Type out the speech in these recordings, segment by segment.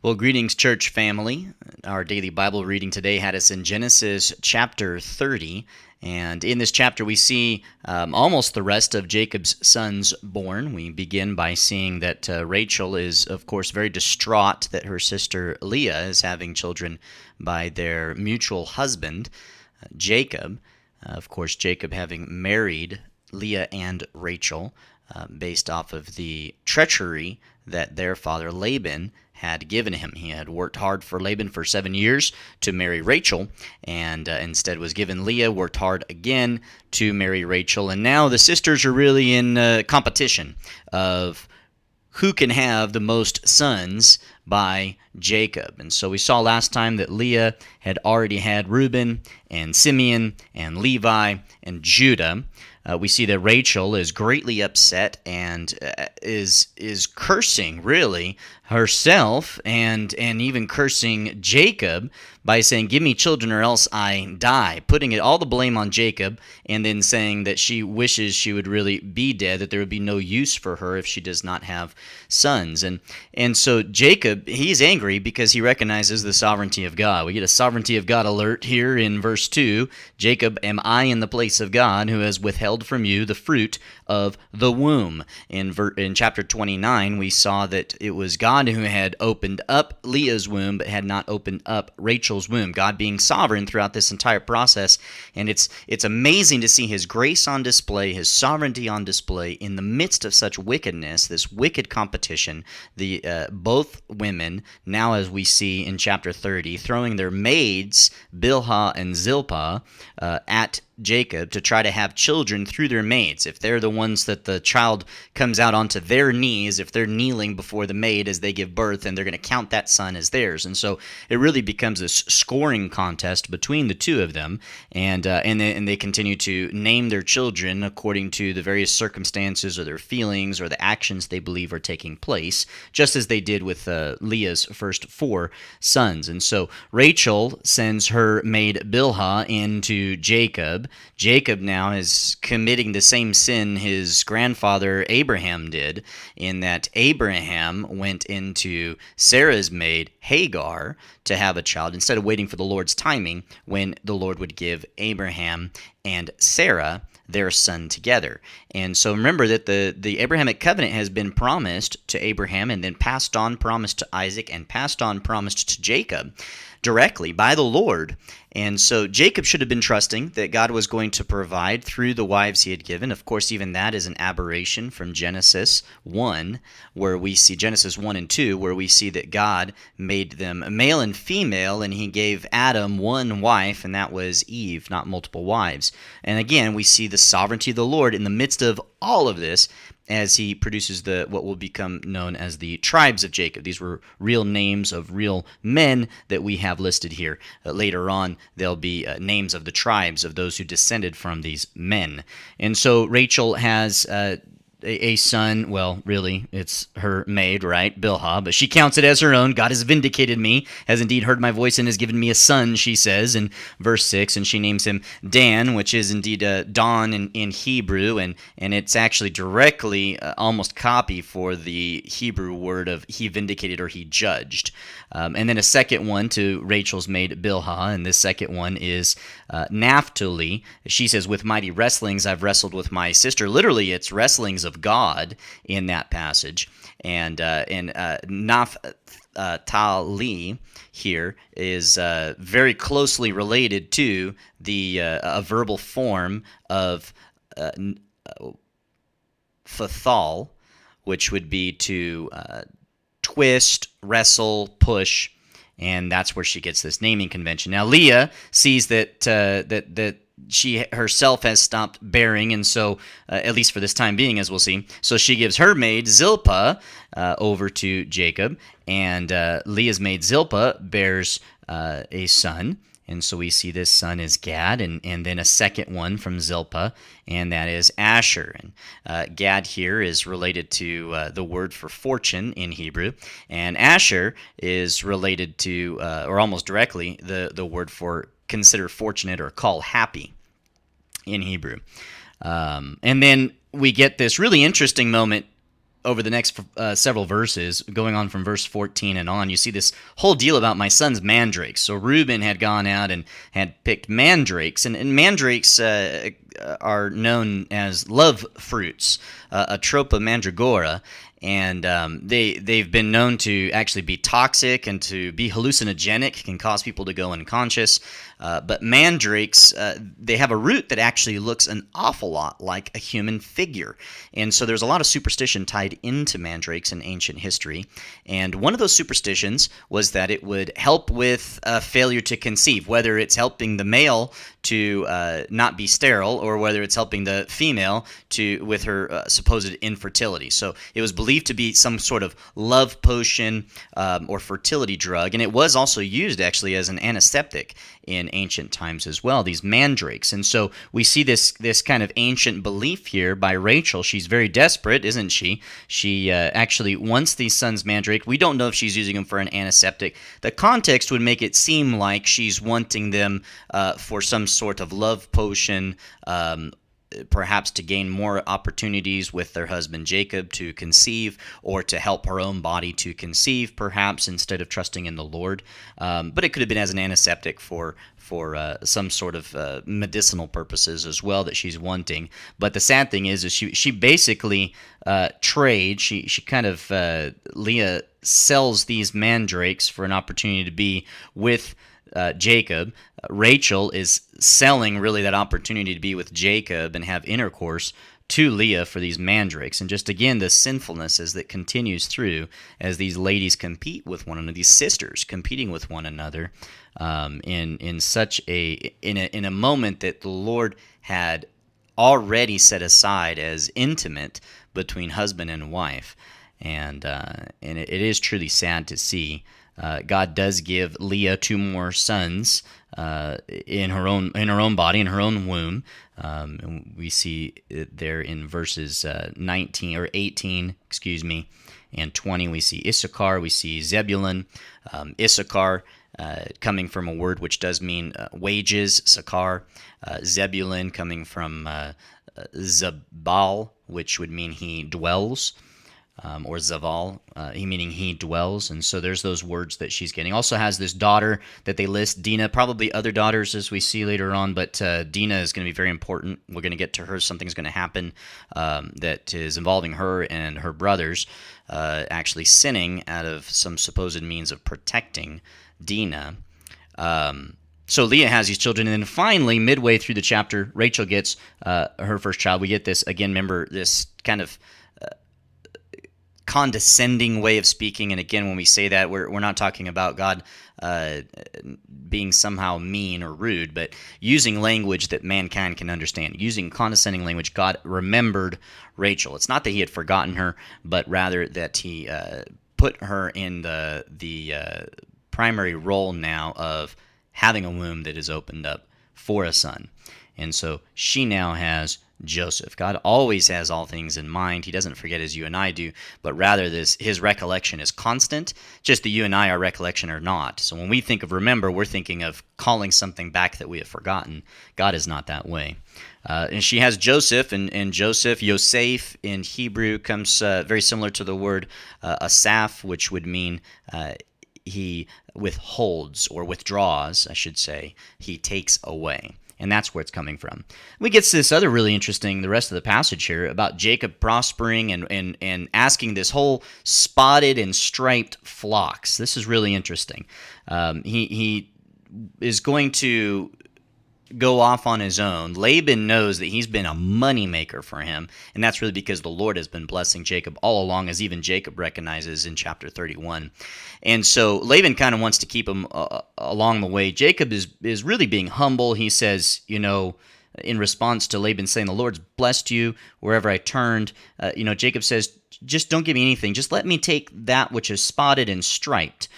Well, greetings, church family. Our daily Bible reading today had us in Genesis chapter 30. And in this chapter, we see almost the rest of Jacob's sons born. We begin by seeing that Rachel is, of course, very distraught that her sister Leah is having children by their mutual husband, Jacob. Of course, Jacob having married Leah and Rachel based off of the treachery that their father Laban had given him. He had worked hard for Laban for 7 years to marry Rachel, and instead was given Leah, worked hard again to marry Rachel, and now the sisters are really in competition of who can have the most sons by Jacob. And so we saw last time that Leah had already had Reuben and Simeon and Levi and Judah. We see that Rachel is greatly upset and is cursing, really, herself and even cursing Jacob by saying, "Give me children or else I die," putting all the blame on Jacob, and then saying that she wishes she would really be dead, that there would be no use for her if she does not have sons. And so Jacob, he's angry because he recognizes the sovereignty of God. We get a sovereignty of God alert here in verse 2. Jacob, am I in the place of God who has withheld from you the fruit of the womb? In chapter 29, we saw that it was God who had opened up Leah's womb but had not opened up Rachel's womb, God being sovereign throughout this entire process. And it's amazing to see his grace on display, his sovereignty on display in the midst of such wickedness, this wicked competition. Both women, now as we see in chapter 30, throwing their maids, Bilhah and Zilpah, at Jacob to try to have children through their maids. If they're the ones that the child comes out onto their knees, if they're kneeling before the maid as they give birth, then they're going to count that son as theirs. And so it really becomes this scoring contest between the two of them, and they continue to name their children according to the various circumstances or their feelings or the actions they believe are taking place, just as they did with Leah's first 4 sons. And so Rachel sends her maid Bilhah into Jacob. Jacob now is committing the same sin his grandfather Abraham did, in that Abraham went into Sarah's maid Hagar to have a child instead of waiting for the Lord's timing when the Lord would give Abraham and Sarah their son together. And so remember that the Abrahamic covenant has been promised to Abraham and then passed on, promised to Isaac, and passed on, promised to Jacob directly by the Lord. And so Jacob should have been trusting that God was going to provide through the wives he had given. Of course, even that is an aberration from Genesis 1, where we see Genesis 1 and 2, where we see that God made them male and female, and he gave Adam one wife, and that was Eve, not multiple wives. And again, we see the sovereignty of the Lord in the midst of all of this, as he produces what will become known as the tribes of Jacob. These were real names of real men that we have listed here. Later on, there'll be names of the tribes of those who descended from these men. And so Rachel has a son. Well, really, it's her maid, right, Bilhah, but she counts it as her own. God has vindicated me, has indeed heard my voice, and has given me a son, she says in verse 6, and she names him Dan, which is indeed dawn in Hebrew, and it's actually directly almost copy for the Hebrew word of he vindicated or he judged. And then a second one to Rachel's maid Bilhah, and this second one is Naphtali. She says, with mighty wrestlings I've wrestled with my sister. Literally, it's wrestlings of God in that passage. And Naphtali here is very closely related to the a verbal form of fathal, which would be to twist, wrestle, push, and that's where she gets this naming convention. Now Leah sees that she herself has stopped bearing, and so at least for this time being, as we'll see, so she gives her maid Zilpah over to Jacob, and Leah's maid Zilpah bears a son. And so we see this son is Gad, and then a second one from Zilpah, and that is Asher. And Gad here is related to the word for fortune in Hebrew, and Asher is related to, or almost directly, the word for consider fortunate or call happy in Hebrew. And then we get this really interesting moment over the next several verses, going on from verse 14 and on, you see this whole deal about my son's mandrakes. So Reuben had gone out and had picked mandrakes, and mandrakes are known as love fruits, Atropa mandragora, and they've been known to actually be toxic and to be hallucinogenic, can cause people to go unconscious. But mandrakes, they have a root that actually looks an awful lot like a human figure. And so there's a lot of superstition tied into mandrakes in ancient history. And one of those superstitions was that it would help with failure to conceive, whether it's helping the male to not be sterile or whether it's helping the female with her supposed infertility. So it was believed to be some sort of love potion or fertility drug. And it was also used actually as an antiseptic in ancient times as well, these mandrakes. And so we see this kind of ancient belief here by Rachel. She's very desperate, isn't she? She actually wants these son's mandrake. We don't know if she's using them for an antiseptic. The context would make it seem like she's wanting them for some sort of love potion, perhaps to gain more opportunities with their husband Jacob to conceive, or to help her own body to conceive, perhaps, instead of trusting in the Lord. But it could have been as an antiseptic for some sort of medicinal purposes as well that she's wanting. But the sad thing is she basically trades. She kind of Leah sells these mandrakes for an opportunity to be with Jacob. Rachel is selling really that opportunity to be with Jacob and have intercourse to Leah for these mandrakes. And just again, the sinfulness as that continues through as these ladies compete with one another, these sisters competing with one another in such in a moment that the Lord had already set aside as intimate between husband and wife. And it is truly sad to see. God does give Leah 2 more sons in her own body, in her own womb. And we see it there in verses 19 or 18, and 20. We see Issachar, we see Zebulun. Issachar coming from a word which does mean wages, sakar. Zebulun coming from Zabal, which would mean he dwells. Or Zaval, meaning he dwells. And so there's those words that she's getting. Also has this daughter that they list, Dinah, probably other daughters as we see later on, but Dinah is going to be very important. We're going to get to her. Something's going to happen that is involving her and her brothers actually sinning out of some supposed means of protecting Dinah. So Leah has these children, and then finally, midway through the chapter, Rachel gets her first child. We get this, again, remember, this kind of condescending way of speaking. And again, when we say that, we're not talking about God being somehow mean or rude, but using language that mankind can understand. Using condescending language, God remembered Rachel. It's not that he had forgotten her, but rather that he put her in the primary role now of having a womb that is opened up for a son. And so she now has Joseph. God always has all things in mind. He doesn't forget as you and I do, but rather his recollection is constant, just that you and I, our recollection are not. So when we think of remember, we're thinking of calling something back that we have forgotten. God is not that way. And she has Joseph, and Joseph, Yosef in Hebrew, comes very similar to the word asaph, which would mean he withholds or withdraws, I should say. He takes away. And that's where it's coming from. We get to this other really interesting, the rest of the passage here, about Jacob prospering and asking this whole spotted and striped flocks. This is really interesting. He is going to go off on his own. Laban knows that he's been a moneymaker for him, and that's really because the Lord has been blessing Jacob all along, as even Jacob recognizes in chapter 31. And so Laban kind of wants to keep him along the way. Jacob is really being humble. He says, in response to Laban saying, the Lord's blessed you wherever I turned, Jacob says, just don't give me anything. Just let me take that which is spotted and striped.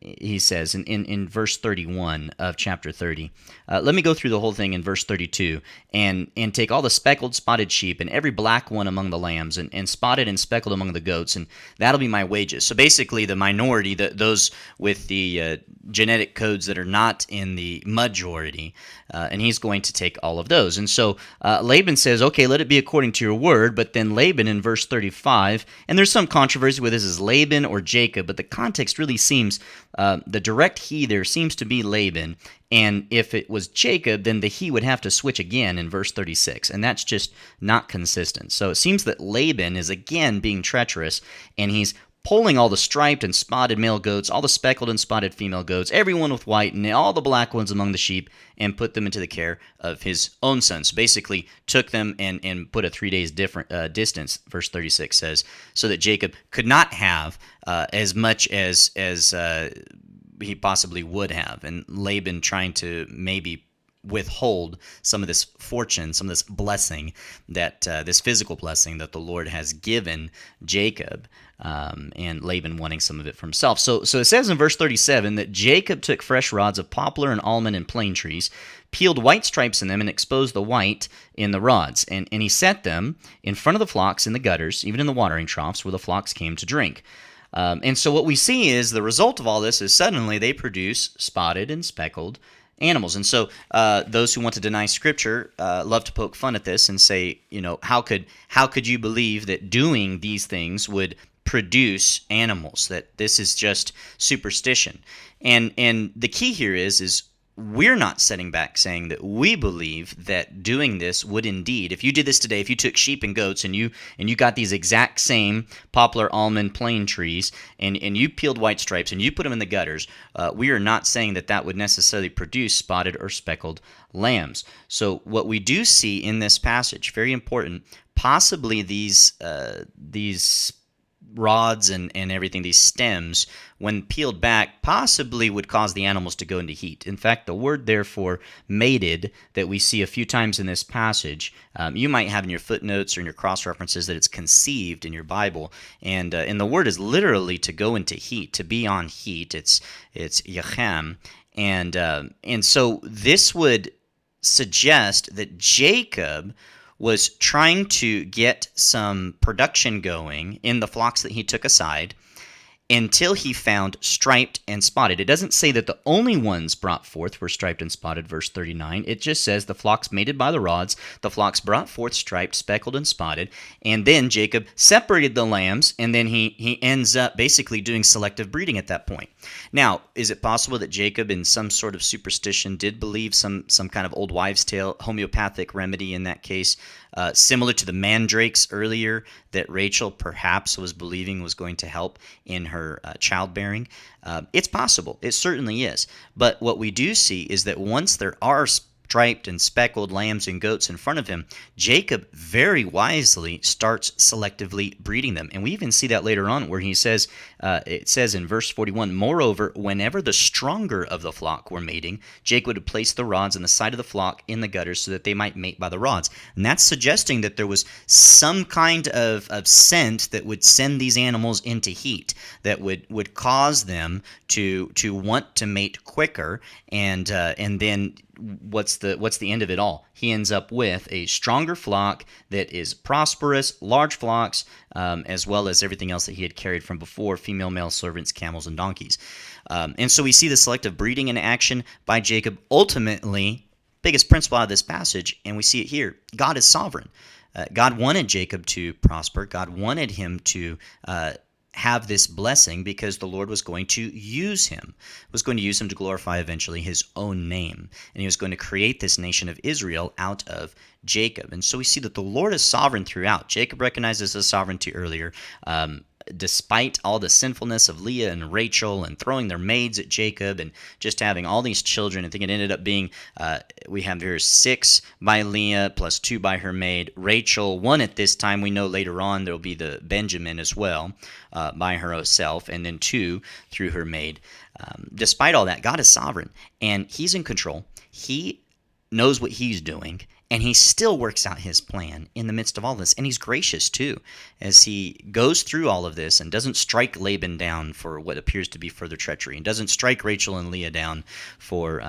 he says in verse 31 of chapter 30. Let me go through the whole thing in verse 32. And take all the speckled, spotted sheep, and every black one among the lambs, and spotted and speckled among the goats, and that'll be my wages. So basically, the minority, those with the genetic codes that are not in the majority, and he's going to take all of those. And so Laban says, okay, let it be according to your word. But then Laban in verse 35, and there's some controversy whether this is Laban or Jacob, but the context really seems, the direct he there seems to be Laban. And if it was Jacob, then the he would have to switch again in verse 36, and that's just not consistent. So it seems that Laban is again being treacherous, and he's pulling all the striped and spotted male goats, all the speckled and spotted female goats, everyone with white, and all the black ones among the sheep, and put them into the care of his own son. So basically took them and put a 3 days different distance, verse 36 says, so that Jacob could not have as much as he possibly would have. And Laban trying to maybe withhold some of this fortune, some of this blessing, that this physical blessing that the Lord has given Jacob, and Laban wanting some of it for himself. So it says in verse 37 that Jacob took fresh rods of poplar and almond and plane trees, peeled white stripes in them, and exposed the white in the rods. And he set them in front of the flocks in the gutters, even in the watering troughs where the flocks came to drink. And so what we see is the result of all this is suddenly they produce spotted and speckled animals. And so those who want to deny Scripture love to poke fun at this and say, how could you believe that doing these things would produce animals, that this is just superstition? And the key here is we're not sitting back saying that we believe that doing this would indeed, if you did this today, if you took sheep and goats and you got these exact same poplar, almond, plane trees, and you peeled white stripes and you put them in the gutters, we are not saying that would necessarily produce spotted or speckled lambs. So what we do see in this passage, very important, possibly these rods and everything, these stems, when peeled back, possibly would cause the animals to go into heat. In fact, the word therefore mated that we see a few times in this passage, you might have in your footnotes or in your cross references that it's conceived in your Bible, and the word is literally to go into heat, to be on heat. It's yachem, and so this would suggest that Jacob was trying to get some production going in the flocks that he took aside until he found striped and spotted. It doesn't say that the only ones brought forth were striped and spotted, verse 39. It just says the flocks mated by the rods, the flocks brought forth striped, speckled, and spotted, and then Jacob separated the lambs, and then he ends up basically doing selective breeding at that point. Now, is it possible that Jacob, in some sort of superstition, did believe some kind of old wives' tale, homeopathic remedy in that case, similar to the mandrakes earlier that Rachel perhaps was believing was going to help in her childbearing? It's possible. It certainly is. But what we do see is that once there are striped and speckled lambs and goats in front of him, Jacob very wisely starts selectively breeding them. And we even see that later on where he says, it says in verse 41, moreover, whenever the stronger of the flock were mating, Jacob would place the rods on the side of the flock in the gutters so that they might mate by the rods. And that's suggesting that there was some kind of scent that would send these animals into heat, that would cause them to want to mate quicker, and then what's the end of it all? He ends up with a stronger flock that is prosperous, large flocks, as well as everything else that he had carried from before, female, male servants, camels, and donkeys. And so we see the selective breeding in action by Jacob. Ultimately, biggest principle out of this passage, and we see it here, God is sovereign. God wanted Jacob to prosper. God wanted him to have this blessing because the Lord was going to use him, to glorify eventually his own name. And he was going to create this nation of Israel out of Jacob. And so we see that the Lord is sovereign throughout. Jacob recognizes his sovereignty earlier. Despite all the sinfulness of Leah and Rachel and throwing their maids at Jacob and just having all these children, I think it ended up being, we have here 6 by Leah plus 2 by her maid. Rachel, 1 at this time. We know later on there will be the Benjamin as well by herself, and then 2 through her maid. Despite all that, God is sovereign, and he's in control. He knows what he's doing, And he still works out his plan in the midst of all this. And he's gracious too, as he goes through all of this and doesn't strike Laban down for what appears to be further treachery, and doesn't strike Rachel and Leah down for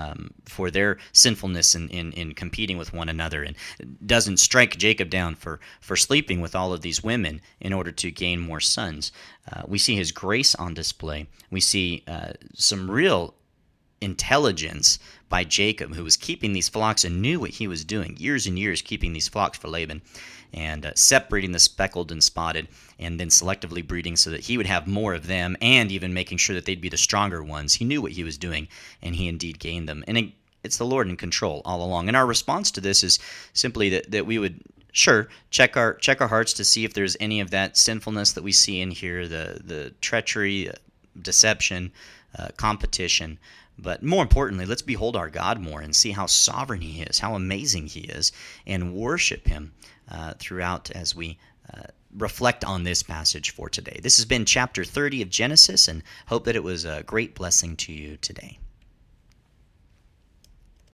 their sinfulness in competing with one another, and doesn't strike Jacob down for sleeping with all of these women in order to gain more sons. We see his grace on display. We see some real intelligence by Jacob, who was keeping these flocks and knew what he was doing, years and years keeping these flocks for Laban, and separating the speckled and spotted, and then selectively breeding so that he would have more of them, and even making sure that they'd be the stronger ones. He knew what he was doing, and he indeed gained them. And it's the Lord in control all along. And our response to this is simply that we would, sure, check our hearts to see if there's any of that sinfulness that we see in here, the treachery, deception, competition. But more importantly, let's behold our God more and see how sovereign he is, how amazing he is, and worship him throughout as we reflect on this passage for today. This has been chapter 30 of Genesis, and hope that it was a great blessing to you today.